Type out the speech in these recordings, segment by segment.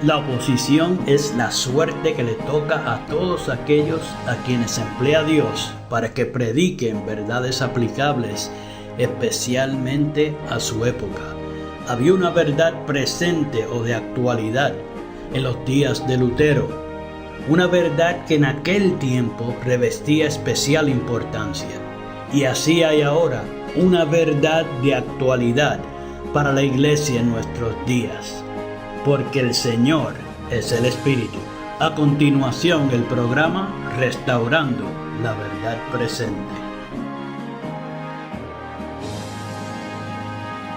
La oposición es la suerte que le toca a todos aquellos a quienes emplea Dios para que prediquen verdades aplicables, especialmente a su época. Había una verdad presente o de actualidad en los días de Lutero, una verdad que en aquel tiempo revestía especial importancia. Y así hay ahora una verdad de actualidad para la iglesia en nuestros días. Porque el Señor es el Espíritu. A continuación, el programa Restaurando la Verdad Presente.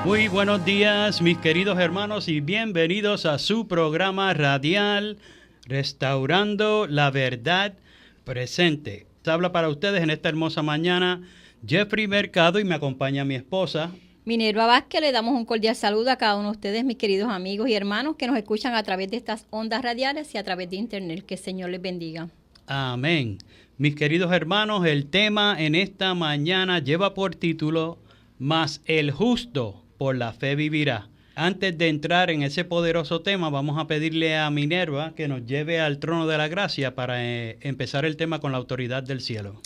Muy buenos días, mis queridos hermanos, y bienvenidos a su programa radial Restaurando la Verdad Presente. Habla para ustedes en esta hermosa mañana Jeffrey Mercado y me acompaña mi esposa Minerva Vázquez. Le damos un cordial saludo a cada uno de ustedes, mis queridos amigos y hermanos que nos escuchan a través de estas ondas radiales y a través de internet. Que el Señor les bendiga. Amén. Mis queridos hermanos, el tema en esta mañana lleva por título Mas el justo por la fe vivirá. Antes de entrar en ese poderoso tema, vamos a pedirle a Minerva que nos lleve al trono de la gracia para empezar el tema con la autoridad del cielo.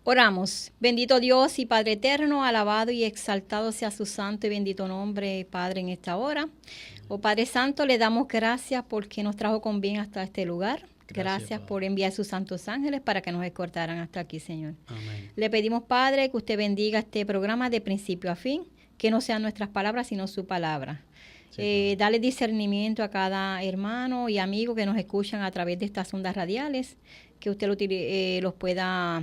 Oramos. Bendito Dios y Padre eterno, alabado y exaltado sea su santo y bendito nombre, Padre, en esta hora. Oh Padre Santo, le damos gracias porque nos trajo con bien hasta este lugar. Gracias por enviar sus santos ángeles para que nos escortaran hasta aquí, Señor. Amén. Le pedimos, Padre, que usted bendiga este programa de principio a fin, que no sean nuestras palabras, sino su palabra. Dale discernimiento a cada hermano y amigo que nos escuchan a través de estas ondas radiales, que usted los pueda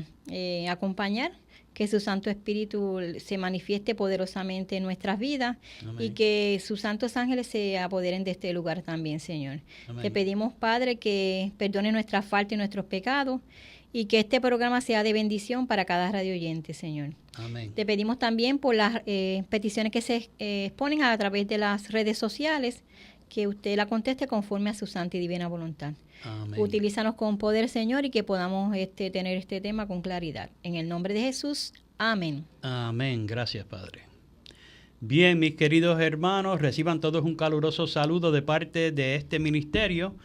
acompañar, que su Santo Espíritu se manifieste poderosamente en nuestras vidas. Amén. Y que sus santos ángeles se apoderen de este lugar también, Señor. Amén. Te pedimos, Padre, que perdone nuestras faltas y nuestros pecados y que este programa sea de bendición para cada radio oyente, Señor. Amén. Te pedimos también por las peticiones que se exponen a través de las redes sociales, que usted la conteste conforme a su santa y divina voluntad. Amén. Utilízanos con poder, Señor, y que podamos tener este tema con claridad. En el nombre de Jesús, amén. Amén. Gracias, Padre. Bien, mis queridos hermanos, reciban todos un caluroso saludo de parte de este ministerio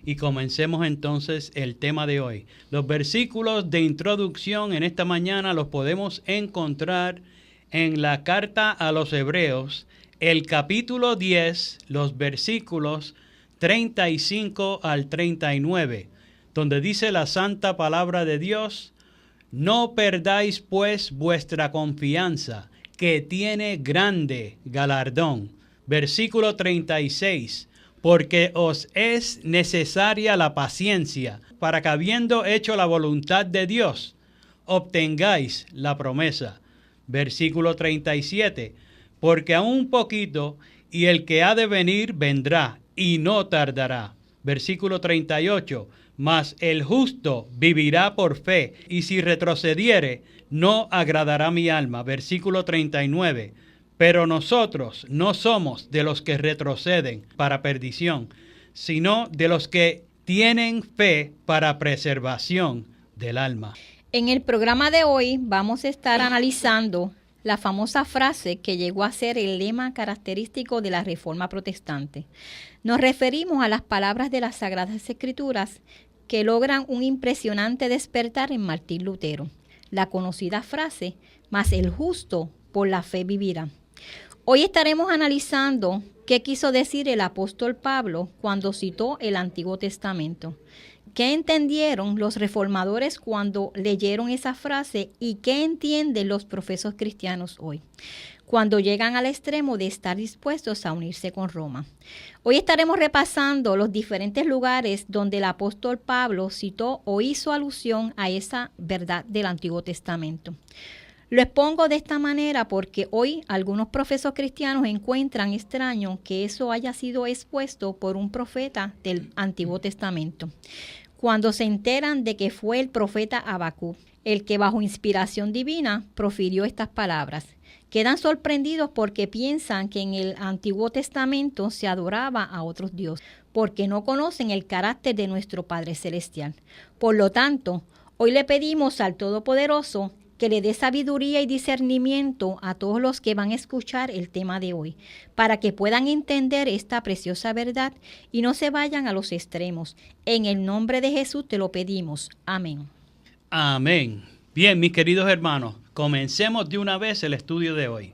y comencemos entonces el tema de hoy. Los versículos de introducción en esta mañana los podemos encontrar en la carta a los Hebreos, el capítulo 10, los versículos 35 al 39, donde dice la santa palabra de Dios: no perdáis pues vuestra confianza, que tiene grande galardón. Versículo 36, porque os es necesaria la paciencia, para que habiendo hecho la voluntad de Dios, obtengáis la promesa. Versículo 37, porque aún un poquito, y el que ha de venir vendrá, y no tardará. Versículo 38, mas el justo vivirá por fe, y si retrocediere, no agradará mi alma. Versículo 39, pero nosotros no somos de los que retroceden para perdición, sino de los que tienen fe para preservación del alma. En el programa de hoy vamos a estar analizando la famosa frase que llegó a ser el lema característico de la Reforma Protestante. Nos referimos a las palabras de las Sagradas Escrituras que logran un impresionante despertar en Martín Lutero. La conocida frase, mas el justo por la fe vivirá. Hoy estaremos analizando qué quiso decir el apóstol Pablo cuando citó el Antiguo Testamento. ¿Qué entendieron los reformadores cuando leyeron esa frase y qué entienden los profesos cristianos hoy, cuando llegan al extremo de estar dispuestos a unirse con Roma? Hoy estaremos repasando los diferentes lugares donde el apóstol Pablo citó o hizo alusión a esa verdad del Antiguo Testamento. Lo expongo de esta manera porque hoy algunos profesos cristianos encuentran extraño que eso haya sido expuesto por un profeta del Antiguo Testamento, cuando se enteran de que fue el profeta Habacuc el que bajo inspiración divina profirió estas palabras. Quedan sorprendidos porque piensan que en el Antiguo Testamento se adoraba a otros dioses, porque no conocen el carácter de nuestro Padre Celestial. Por lo tanto, hoy le pedimos al Todopoderoso que le dé sabiduría y discernimiento a todos los que van a escuchar el tema de hoy, para que puedan entender esta preciosa verdad y no se vayan a los extremos. En el nombre de Jesús te lo pedimos. Amén. Amén. Bien, mis queridos hermanos, comencemos de una vez el estudio de hoy.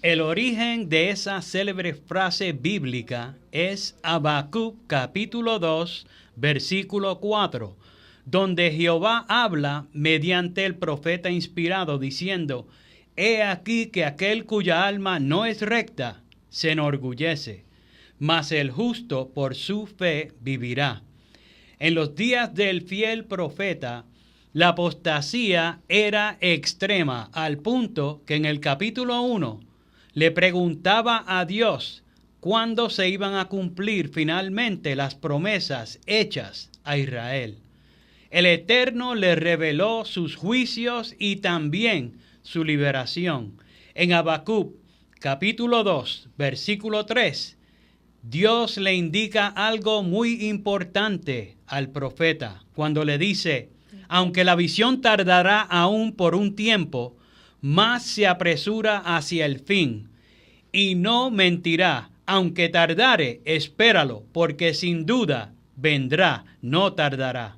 El origen de esa célebre frase bíblica es Habacuc capítulo 2, versículo 4, donde Jehová habla mediante el profeta inspirado diciendo: He aquí que aquel cuya alma no es recta se enorgullece, mas el justo por su fe vivirá. En los días del fiel profeta, la apostasía era extrema al punto que en el capítulo 1 le preguntaba a Dios cuándo se iban a cumplir finalmente las promesas hechas a Israel. El Eterno le reveló sus juicios y también su liberación. En Habacuc, capítulo 2, versículo 3, Dios le indica algo muy importante al profeta cuando le dice: aunque la visión tardará aún por un tiempo, más se apresura hacia el fin, y no mentirá. Aunque tardare, espéralo, porque sin duda vendrá, no tardará.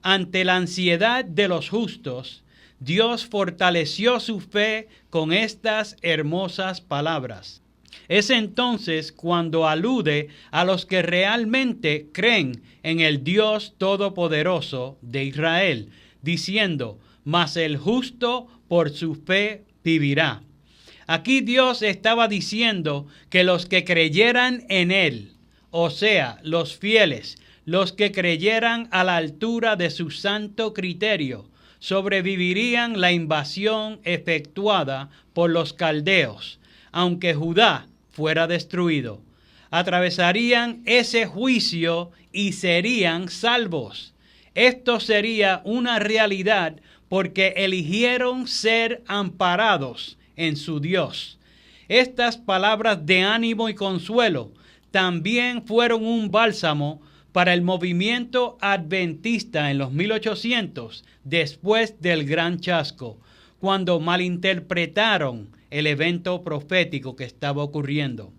Ante la ansiedad de los justos, Dios fortaleció su fe con estas hermosas palabras. Es entonces cuando alude a los que realmente creen en el Dios Todopoderoso de Israel, diciendo: mas el justo por su fe vivirá. Aquí Dios estaba diciendo que los que creyeran en Él, o sea, los fieles, los que creyeran a la altura de su santo criterio, sobrevivirían la invasión efectuada por los caldeos, aunque Judá fuera destruido. Atravesarían ese juicio y serían salvos. Esto sería una realidad porque eligieron ser amparados en su Dios. Estas palabras de ánimo y consuelo también fueron un bálsamo para el movimiento adventista en los 1800, después del Gran Chasco, cuando malinterpretaron el evento profético que estaba ocurriendo.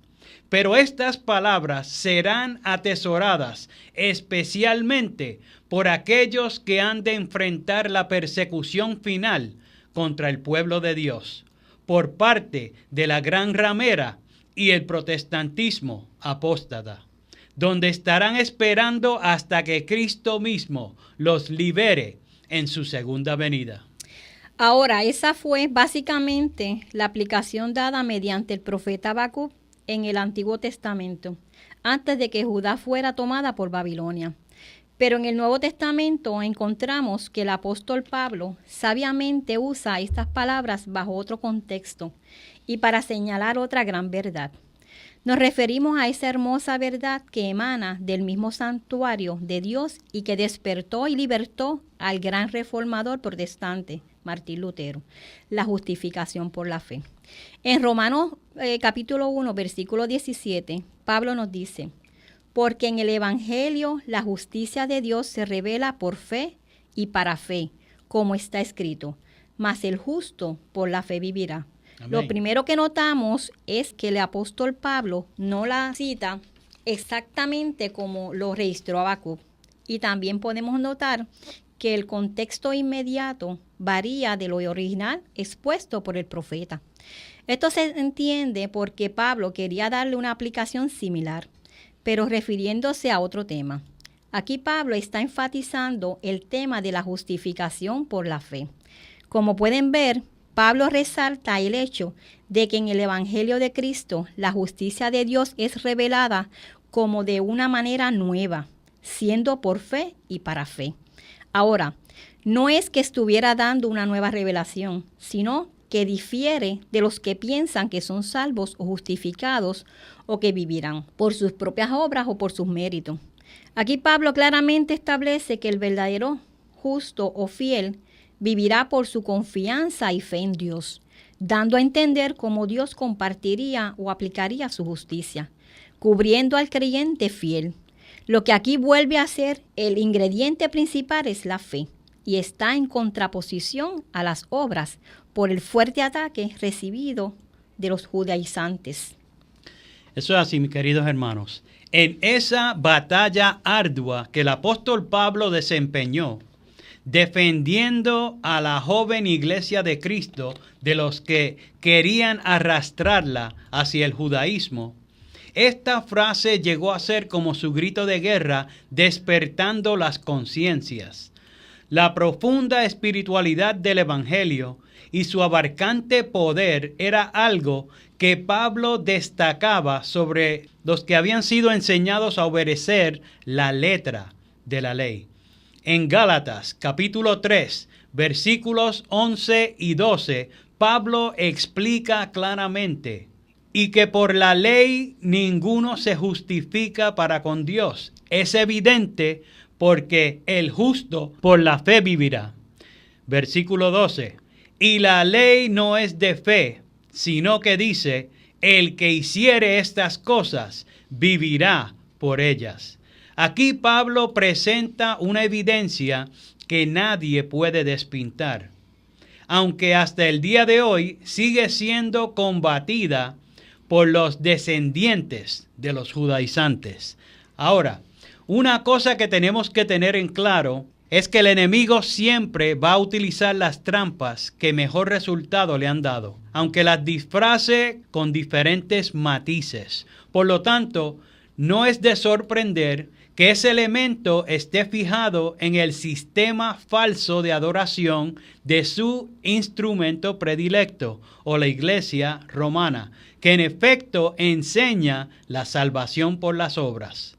Pero estas palabras serán atesoradas especialmente por aquellos que han de enfrentar la persecución final contra el pueblo de Dios por parte de la gran ramera y el protestantismo apóstata, donde estarán esperando hasta que Cristo mismo los libere en su segunda venida. Ahora, esa fue básicamente la aplicación dada mediante el profeta Habacuc en el Antiguo Testamento, antes de que Judá fuera tomada por Babilonia. Pero en el Nuevo Testamento encontramos que el apóstol Pablo sabiamente usa estas palabras bajo otro contexto y para señalar otra gran verdad. Nos referimos a esa hermosa verdad que emana del mismo santuario de Dios y que despertó y libertó al gran reformador protestante, Martín Lutero, la justificación por la fe. En Romanos capítulo 1, versículo 17, Pablo nos dice: porque en el Evangelio la justicia de Dios se revela por fe y para fe, como está escrito: mas el justo por la fe vivirá. Amén. Lo primero que notamos es que el apóstol Pablo no la cita exactamente como lo registró Habacuc. Y también podemos notar que el contexto inmediato varía de lo original expuesto por el profeta. Esto se entiende porque Pablo quería darle una aplicación similar, pero refiriéndose a otro tema. Aquí Pablo está enfatizando el tema de la justificación por la fe. Como pueden ver, Pablo resalta el hecho de que en el Evangelio de Cristo la justicia de Dios es revelada como de una manera nueva, siendo por fe y para fe. Ahora, no es que estuviera dando una nueva revelación, sino que difiere de los que piensan que son salvos o justificados o que vivirán por sus propias obras o por sus méritos. Aquí Pablo claramente establece que el verdadero justo o fiel vivirá por su confianza y fe en Dios, dando a entender cómo Dios compartiría o aplicaría su justicia, cubriendo al creyente fiel. Lo que aquí vuelve a ser el ingrediente principal es la fe. y está en contraposición a las obras por el fuerte ataque recibido de los judaizantes. Eso es así, mis queridos hermanos. En esa batalla ardua que el apóstol Pablo desempeñó, defendiendo a la joven iglesia de Cristo de los que querían arrastrarla hacia el judaísmo, esta frase llegó a ser como su grito de guerra, despertando las conciencias. La profunda espiritualidad del Evangelio y su abarcante poder era algo que Pablo destacaba sobre los que habían sido enseñados a obedecer la letra de la ley. En Gálatas capítulo 3, versículos 11 y 12, Pablo explica claramente: y que por la ley ninguno se justifica para con Dios. Es evidente, porque el justo por la fe vivirá. Versículo 12. Y la ley no es de fe, sino que dice: el que hiciere estas cosas vivirá por ellas. Aquí Pablo presenta una evidencia que nadie puede despintar, aunque hasta el día de hoy sigue siendo combatida por los descendientes de los judaizantes. Ahora, una cosa que tenemos que tener en claro es que el enemigo siempre va a utilizar las trampas que mejor resultado le han dado, aunque las disfrace con diferentes matices. Por lo tanto, no es de sorprender que ese elemento esté fijado en el sistema falso de adoración de su instrumento predilecto, o la iglesia romana, que en efecto enseña la salvación por las obras.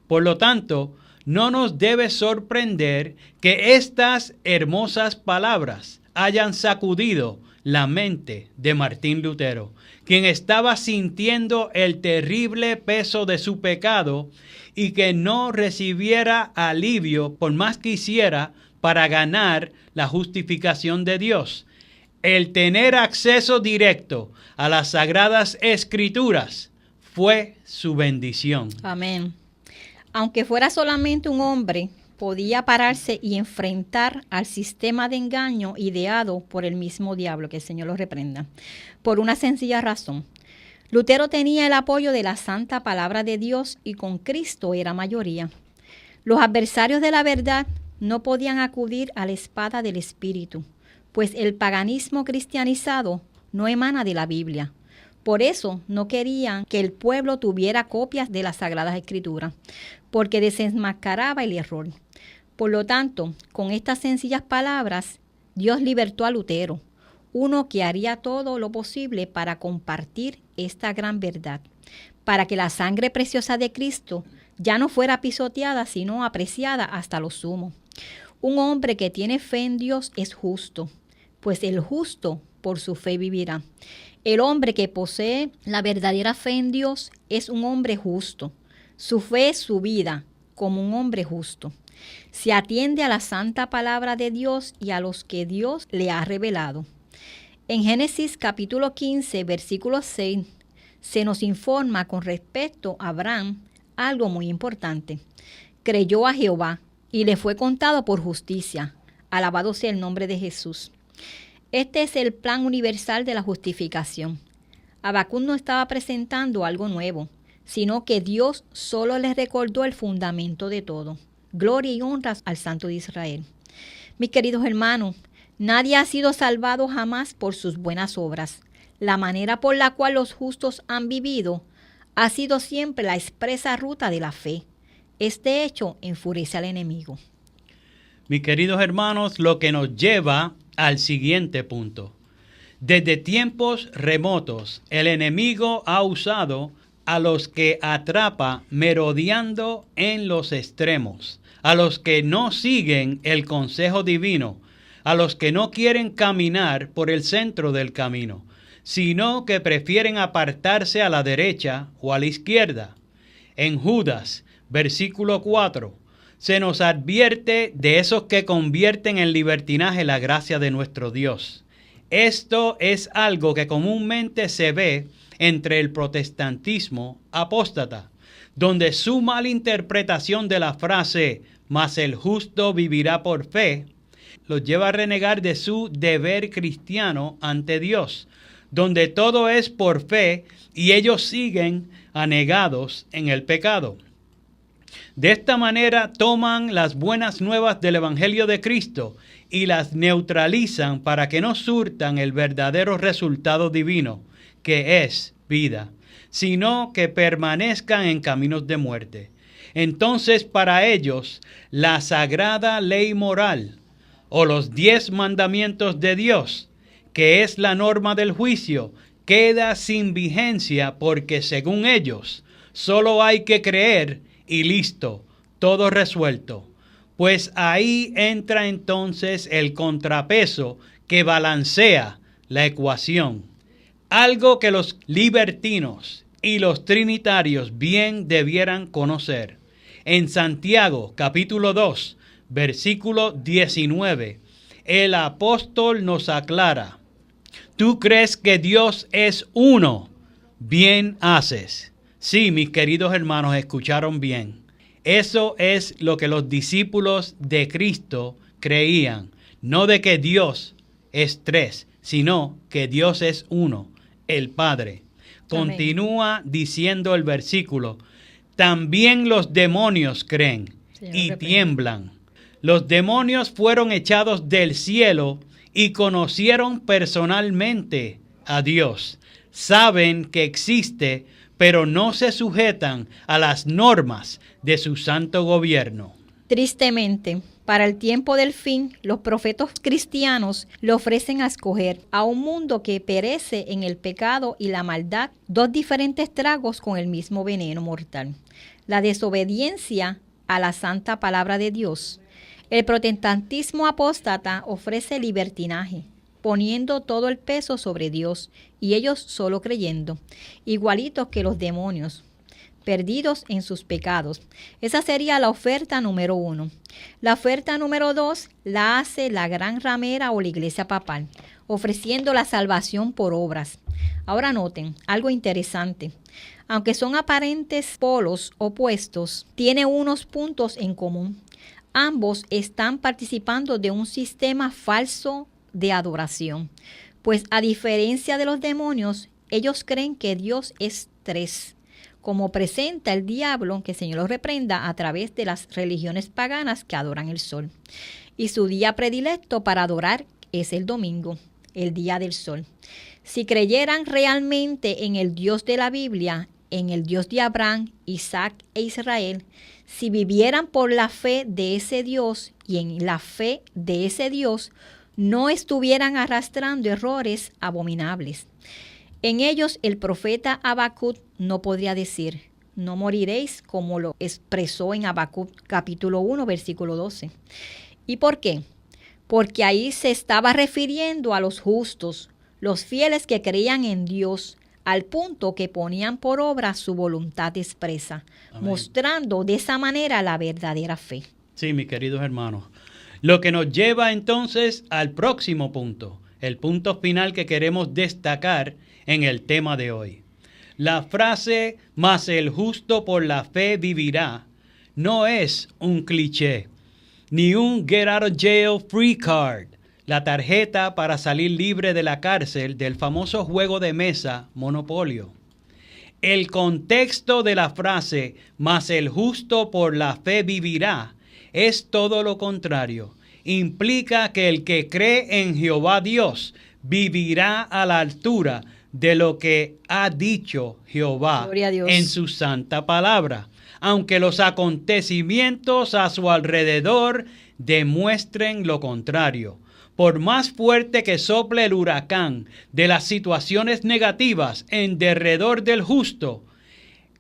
Por lo tanto, no nos debe sorprender que estas hermosas palabras hayan sacudido la mente de Martín Lutero, quien estaba sintiendo el terrible peso de su pecado y que no recibiera alivio por más que hiciera para ganar la justificación de Dios. El tener acceso directo a las Sagradas Escrituras fue su bendición. Amén. Aunque fuera solamente un hombre, podía pararse y enfrentar al sistema de engaño ideado por el mismo diablo, que el Señor lo reprenda, por una sencilla razón. Lutero tenía el apoyo de la santa palabra de Dios y con Cristo era mayoría. Los adversarios de la verdad no podían acudir a la espada del Espíritu, pues el paganismo cristianizado no emana de la Biblia. Por eso no querían que el pueblo tuviera copias de las Sagradas Escrituras, porque desenmascaraba el error. Por lo tanto, con estas sencillas palabras, Dios libertó a Lutero, uno que haría todo lo posible para compartir esta gran verdad, para que la sangre preciosa de Cristo ya no fuera pisoteada, sino apreciada hasta lo sumo. Un hombre que tiene fe en Dios es justo, pues el justo por su fe vivirá. El hombre que posee la verdadera fe en Dios es un hombre justo. Su fe es su vida como un hombre justo. Se atiende a la santa palabra de Dios y a los que Dios le ha revelado. En Génesis capítulo 15, versículo 6, se nos informa con respecto a Abraham algo muy importante. Creyó a Jehová y le fue contado por justicia. Alabado sea el nombre de Jesús. Este es el plan universal de la justificación. Habacuc no estaba presentando algo nuevo, sino que Dios solo les recordó el fundamento de todo. Gloria y honra al Santo de Israel. Mis queridos hermanos, nadie ha sido salvado jamás por sus buenas obras. La manera por la cual los justos han vivido ha sido siempre la expresa ruta de la fe. Este hecho enfurece al enemigo. Mis queridos hermanos, lo que nos lleva al siguiente punto. Desde tiempos remotos, el enemigo ha usado a los que atrapa merodeando en los extremos, a los que no siguen el consejo divino, a los que no quieren caminar por el centro del camino, sino que prefieren apartarse a la derecha o a la izquierda. En Judas, versículo 4, se nos advierte de esos que convierten en libertinaje la gracia de nuestro Dios. Esto es algo que comúnmente se ve entre el protestantismo apóstata, donde su malinterpretación de la frase "mas el justo vivirá por fe" los lleva a renegar de su deber cristiano ante Dios, donde todo es por fe y ellos siguen anegados en el pecado. De esta manera toman las buenas nuevas del Evangelio de Cristo y las neutralizan para que no surtan el verdadero resultado divino, que es vida, sino que permanezcan en caminos de muerte. Entonces, para ellos, la sagrada ley moral, o los 10 mandamientos de Dios, que es la norma del juicio, queda sin vigencia porque, según ellos, solo hay que creer y listo, todo resuelto. Pues ahí entra entonces el contrapeso que balancea la ecuación. Algo que los libertinos y los trinitarios bien debieran conocer. En Santiago, capítulo 2, versículo 19, el apóstol nos aclara: ¿tú crees que Dios es uno? Bien haces. Sí, mis queridos hermanos, escucharon bien. Eso es lo que los discípulos de Cristo creían. No de que Dios es 3, sino que Dios es uno, el Padre. Continúa diciendo el versículo: también los demonios creen y tiemblan. Los demonios fueron echados del cielo y conocieron personalmente a Dios. Saben que existe, pero no se sujetan a las normas de su santo gobierno. Tristemente, para el tiempo del fin, los profetas cristianos le ofrecen a escoger a un mundo que perece en el pecado y la maldad 2 diferentes tragos con el mismo veneno mortal: la desobediencia a la santa palabra de Dios. El protestantismo apóstata ofrece libertinaje, poniendo todo el peso sobre Dios y ellos solo creyendo, igualitos que los demonios, perdidos en sus pecados. Esa sería la oferta número 1. La oferta número 2 la hace la gran ramera o la iglesia papal, ofreciendo la salvación por obras. Ahora noten algo interesante. Aunque son aparentes polos opuestos, tiene unos puntos en común. Ambos están participando de un sistema falso de adoración, pues a diferencia de los demonios, ellos creen que Dios es 3, como presenta el diablo, que el Señor lo reprenda, a través de las religiones paganas que adoran el sol. Y su día predilecto para adorar es el domingo, el día del sol. Si creyeran realmente en el Dios de la Biblia, en el Dios de Abraham, Isaac e Israel, si vivieran por la fe de ese Dios y en la fe de ese Dios, no estuvieran arrastrando errores abominables. En ellos el profeta Habacuc no podría decir: no moriréis, como lo expresó en Habacuc capítulo 1, versículo 12. ¿Y por qué? Porque ahí se estaba refiriendo a los justos, los fieles que creían en Dios, al punto que ponían por obra su voluntad expresa, mostrando de esa manera la verdadera fe. Sí, mis queridos hermanos. Lo que nos lleva entonces al próximo punto, el punto final que queremos destacar en el tema de hoy. La frase "mas el justo por la fe vivirá" no es un cliché, ni un get out of jail free card, la tarjeta para salir libre de la cárcel del famoso juego de mesa Monopolio. El contexto de la frase "mas el justo por la fe vivirá" es todo lo contrario. Implica que el que cree en Jehová Dios vivirá a la altura de lo que ha dicho Jehová en su santa palabra, aunque los acontecimientos a su alrededor demuestren lo contrario. Por más fuerte que sople el huracán de las situaciones negativas en derredor del justo,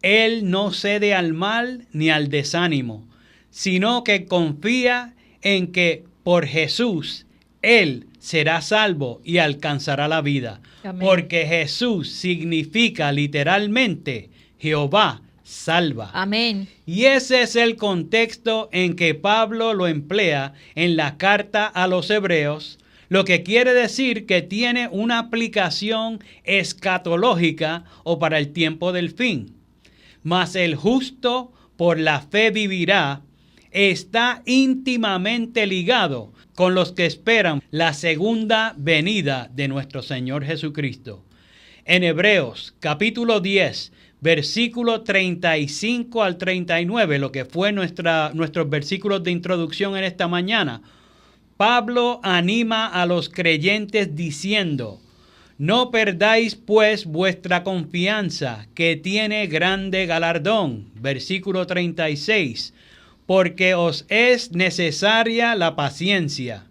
él no cede al mal ni al desánimo, sino que confía en que por Jesús él será salvo y alcanzará la vida. Amén. Porque Jesús significa literalmente Jehová salva. Amén. Y ese es el contexto en que Pablo lo emplea en la carta a los Hebreos, lo que quiere decir que tiene una aplicación escatológica o para el tiempo del fin. Mas el justo por la fe vivirá está íntimamente ligado con los que esperan la segunda venida de nuestro Señor Jesucristo. En Hebreos capítulo 10, versículo 35 al 39, lo que fue nuestros versículos de introducción en esta mañana, Pablo anima a los creyentes diciendo: no perdáis pues vuestra confianza, que tiene grande galardón. Versículo 36, porque os es necesaria la paciencia,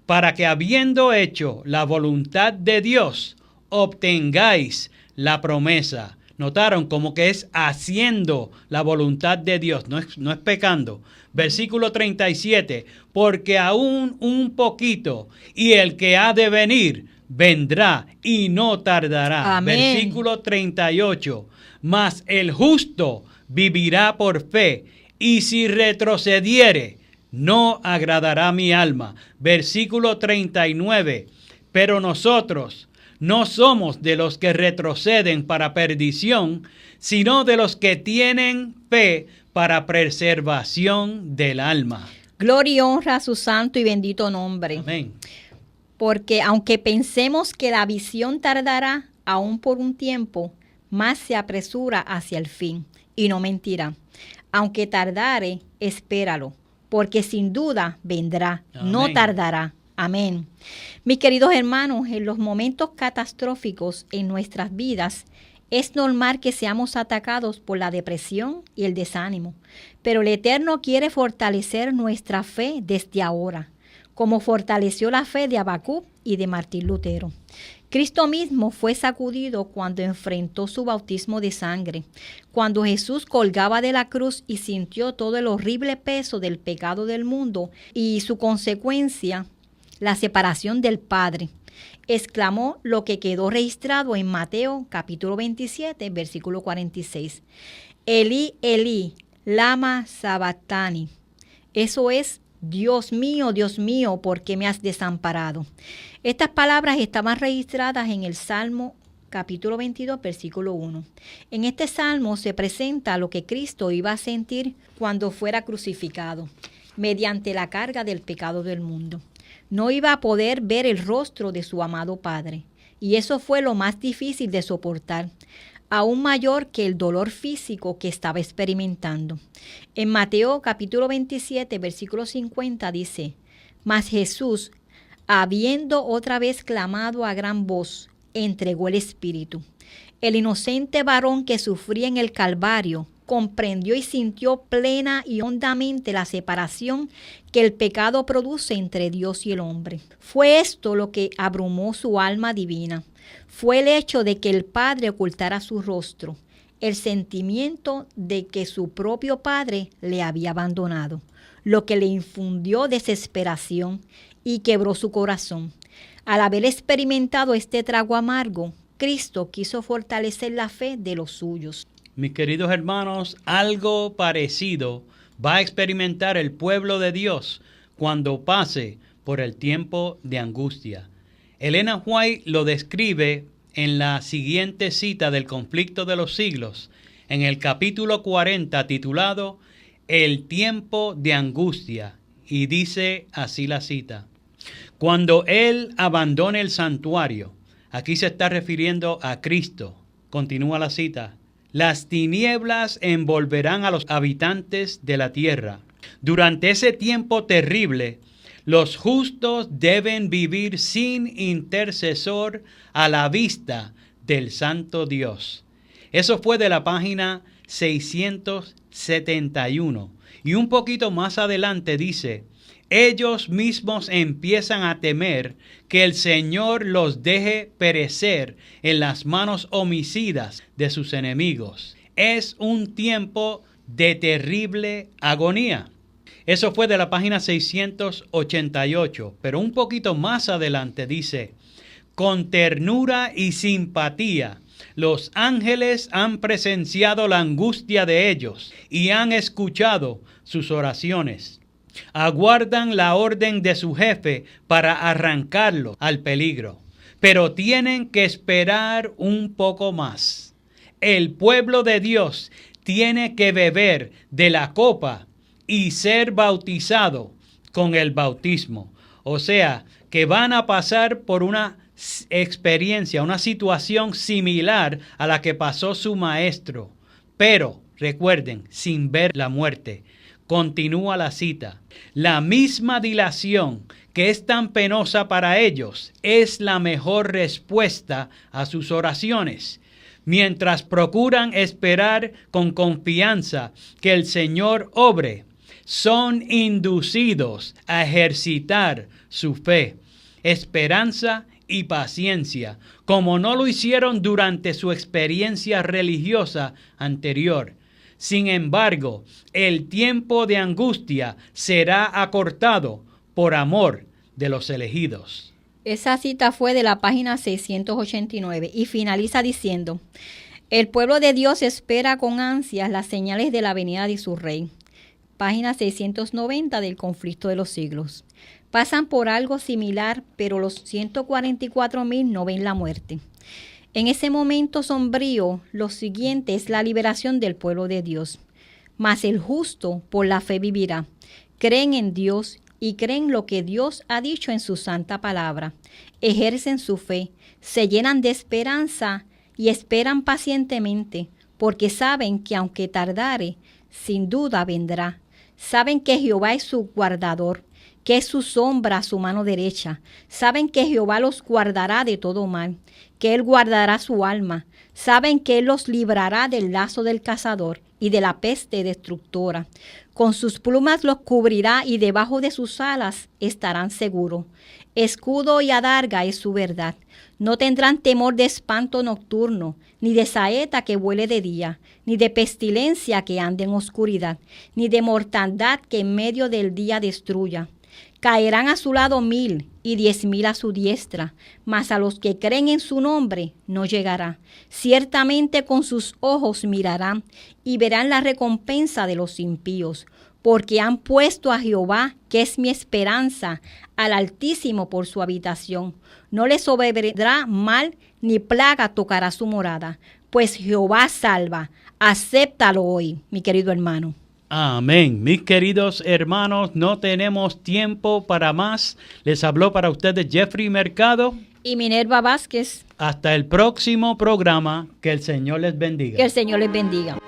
para que habiendo hecho la voluntad de Dios, obtengáis la promesa. Notaron como que es haciendo la voluntad de Dios, no es pecando. Versículo 37, porque aún un poquito, y el que ha de venir vendrá y no tardará. Amén. Versículo 38, mas el justo vivirá por fe, y si retrocediere, no agradará mi alma. Versículo 39, pero nosotros no somos de los que retroceden para perdición, sino de los que tienen fe para preservación del alma. Gloria y honra a su santo y bendito nombre. Amén. Porque aunque pensemos que la visión tardará aún por un tiempo, más se apresura hacia el fin, y no mentirá. Aunque tardare, espéralo, porque sin duda vendrá, Amén. no tardará. Amén. Mis queridos hermanos, en los momentos catastróficos en nuestras vidas, es normal que seamos atacados por la depresión y el desánimo, pero el Eterno quiere fortalecer nuestra fe desde ahora, como fortaleció la fe de Habacuc y de Martín Lutero. Cristo mismo fue sacudido cuando enfrentó su bautismo de sangre, cuando Jesús colgaba de la cruz y sintió todo el horrible peso del pecado del mundo y su consecuencia, la separación del Padre. Exclamó lo que quedó registrado en Mateo capítulo 27, versículo 46. Elí, Elí, lama sabactani. Eso es: Dios mío, ¿por qué me has desamparado? Estas palabras estaban registradas en el Salmo capítulo 22, versículo 1. En este salmo se presenta lo que Cristo iba a sentir cuando fuera crucificado, mediante la carga del pecado del mundo. No iba a poder ver el rostro de su amado Padre, y eso fue lo más difícil de soportar, aún mayor que el dolor físico que estaba experimentando. En Mateo capítulo 27, versículo 50 dice: mas Jesús, habiendo otra vez clamado a gran voz, entregó el espíritu. El inocente varón que sufría en el Calvario comprendió y sintió plena y hondamente la separación que el pecado produce entre Dios y el hombre. Fue esto lo que abrumó su alma divina. Fue el hecho de que el Padre ocultara su rostro, el sentimiento de que su propio Padre le había abandonado, lo que le infundió desesperación y quebró su corazón. Al haber experimentado este trago amargo, Cristo quiso fortalecer la fe de los suyos. Mis queridos hermanos, algo parecido va a experimentar el pueblo de Dios cuando pase por el tiempo de angustia. Elena White lo describe en la siguiente cita del Conflicto de los Siglos, en el capítulo 40, titulado El tiempo de angustia, y dice así la cita: cuando Él abandone el santuario, aquí se está refiriendo a Cristo, continúa la cita, las tinieblas envolverán a los habitantes de la tierra. Durante ese tiempo terrible, los justos deben vivir sin intercesor a la vista del Santo Dios. Eso fue de la página 671. Y un poquito más adelante dice: ellos mismos empiezan a temer que el Señor los deje perecer en las manos homicidas de sus enemigos. Es un tiempo de terrible agonía. Eso fue de la página 688, pero un poquito más adelante dice: con ternura y simpatía, los ángeles han presenciado la angustia de ellos y han escuchado sus oraciones. Aguardan la orden de su jefe para arrancarlo al peligro, pero tienen que esperar un poco más. El pueblo de Dios tiene que beber de la copa y ser bautizado con el bautismo. O sea, que van a pasar por una experiencia, una situación similar a la que pasó su maestro. Pero, recuerden, sin ver la muerte. Continúa la cita. La misma dilación que es tan penosa para ellos es la mejor respuesta a sus oraciones. Mientras procuran esperar con confianza que el Señor obre, son inducidos a ejercitar su fe, esperanza y paciencia, como no lo hicieron durante su experiencia religiosa anterior. Sin embargo, el tiempo de angustia será acortado por amor de los elegidos. Esa cita fue de la página 689 y finaliza diciendo: el pueblo de Dios espera con ansias las señales de la venida de su rey. Página 690 del Conflicto de los Siglos. Pasan por algo similar, pero los 144,000 no ven la muerte. En ese momento sombrío, lo siguiente es la liberación del pueblo de Dios. Mas el justo por la fe vivirá. Creen en Dios y creen lo que Dios ha dicho en su santa palabra. Ejercen su fe, se llenan de esperanza y esperan pacientemente, porque saben que aunque tardare, sin duda vendrá. Saben que Jehová es su guardador, que es su sombra a su mano derecha. Saben que Jehová los guardará de todo mal, que Él guardará su alma. Saben que Él los librará del lazo del cazador y de la peste destructora. Con sus plumas los cubrirá y debajo de sus alas estarán seguros. Escudo y adarga es su verdad. No tendrán temor de espanto nocturno, ni de saeta que vuele de día, ni de pestilencia que ande en oscuridad, ni de mortandad que en medio del día destruya. Caerán a su lado 1,000 y 10,000 a su diestra, mas a los que creen en su nombre no llegará. Ciertamente con sus ojos mirarán y verán la recompensa de los impíos, porque han puesto a Jehová, que es mi esperanza, al Altísimo por su habitación. No les sobrevendrá mal, ni plaga tocará su morada, pues Jehová salva. Acéptalo hoy, mi querido hermano. Amén. Mis queridos hermanos, no tenemos tiempo para más. Les habló para ustedes Jeffrey Mercado y Minerva Vázquez. Hasta el próximo programa. Que el Señor les bendiga. Que el Señor les bendiga.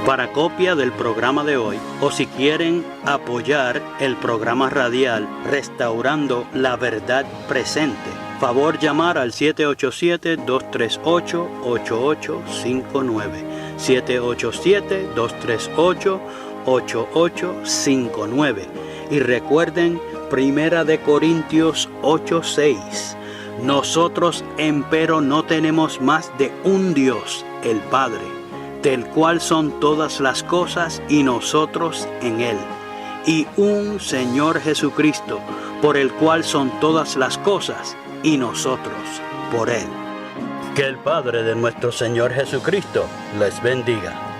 Para copia del programa de hoy, o si quieren apoyar el programa radial Restaurando la Verdad Presente, favor llamar al 787-238-8859. 787-238-8859. Y recuerden, 1 Corintios 8:6. Nosotros, empero, no tenemos más de un Dios, el Padre, del cual son todas las cosas y nosotros en Él, y un Señor Jesucristo, por el cual son todas las cosas y nosotros por Él. Que el Padre de nuestro Señor Jesucristo les bendiga.